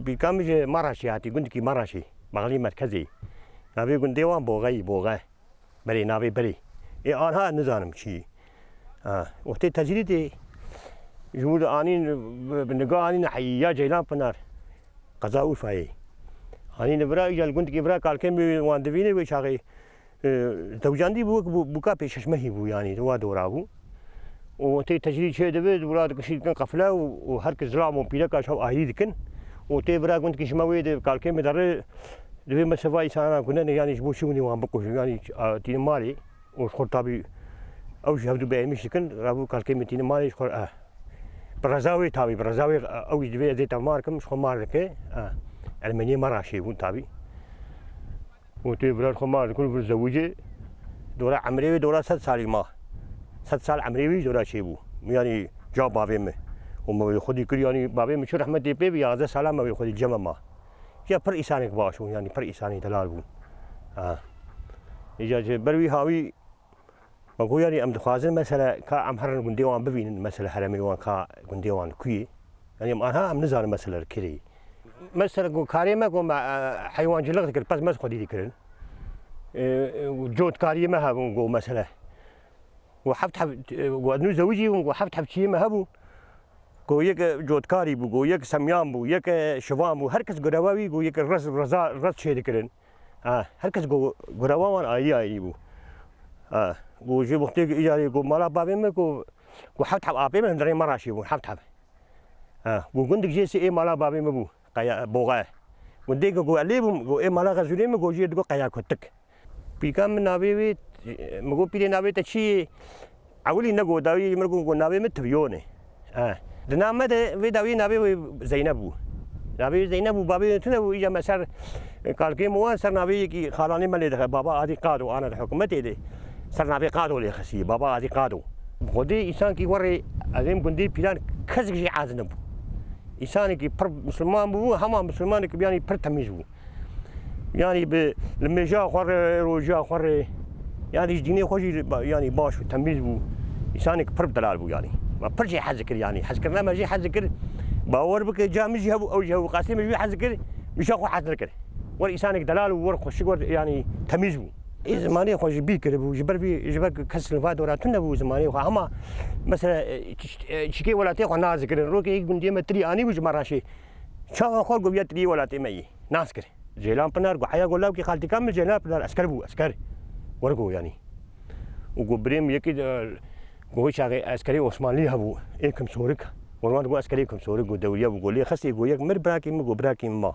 بیکامش مراشی هاتی گند کی مراشی مغلی مرکزی نبی گندیوان بوغای بری نبی بری آنها نزانم چی وقتی تجریدی جمود آنین بنگاه آنین حییا جیلان پنار قضاء فایی آنین برا ایجال گند کی برا کالکن بی واندوینه بی شاقی توجاندی بوکا پیشش مهی بو یعنی دوا دورا بو وقتی تجرید شد بید برا کشید کن قفله و هر کس زرع مپیله کاش هم آهیدی کن وقتی برا گند کیش موید کالکن بداره دوی مسافه سانا کنن یعنی بوشونی وان بکوش یعنی تین مالی و خورتابی اوش هفدو بیمیش کن رابو کالکن تین مالی خور برزاوی تابی برزاوی اوش دوی ازی تمارکم شو مارکه المنی مراشی بون تابی وقتی برا خمار کل بر زوجه دورا عمری دورا 100 سالی ما 100 سال عمری دورا چی بو یعنی جا باویم و ما خودی کری یعنی باویم چه رحمتی پی بی 11 سال ما خودی جمع ما یا پر ایسانی باشون یعنی پر ایسانی دلال بون ایجاد بروی هاوی بقول يعني أم دخازن مثلا كأمهرن قنديوان ببين مثلا هرمي وان كا قنديوان كوي يعني أمها أم نزار مثلا كري مثلا قو كاريمة قو حيوان جلغة كر بس خدي ذكرن وجود كاريمة هابون قو مثلا وحفت ونو زوجي وحفت شيء ما هابو قو يك جود كاري بو قو يك سميان بو يك شوام بو هركس قرواوي قو يك رز شيء ذكرن هركس قو قروان آي بو قو جي وقتي إيجاري قو مالا بابي ما قو حفت آبي من دري مراشي بو حفت قو قندك جيسي إيه مالا بابي ما بو قيا بوغا قندك قو أليبم قو إيه مالا غزولي ما قو جي قو قيا كتك بيكام من نابي مقو بيري نابي تشي أولي نقو داوي مرقو قو نابي متبيوني دنا ما ده داوي نابي زينبو نابي زينبو بابي تنبو إجا مسار كالكي موان سر نابي كي خالاني مالي دخل بابا هذه قادو أنا الحكومتي دي سر نابي قادو لي خسي بابا هذه قادو خدي إنسان كي وري أزيم قندي بيلان كزك شي عازنبو إنسان كي بر مسلمان بو هما مسلمان كي يعني بر تميز بو يعني لما جا خور روجا خور يعني ديني خوشي يعني باش تميز بو إنسان كي بر دلال بو يعني ما برجع حذكر يعني حذكر لما جي حذكر باور بك جامج هبو او جو قاسم جي حذكر مش اخو حذكر ور إنسان دلال ور خوش يعني تميز بو إيه زماني خوش بيكر بو جبر كسر فاد ورا تنبو زماني هما مثلا شكي ولا تي ناس كر روكي غندي متري اني وج مراشي شا خور غو يتري ولا تي مي ناس كر جيلان بنار غو حيا غولا كي خالتي كامل جيلان بنار عسكر بو عسكر ورغو يعني وغو بريم يكي غو شاغي عسكري عثماني هبو ايه كم سورك ورمان غو عسكري كم سورك غو دوليه غو لي خسي غو يك مر براكي مو براكي ما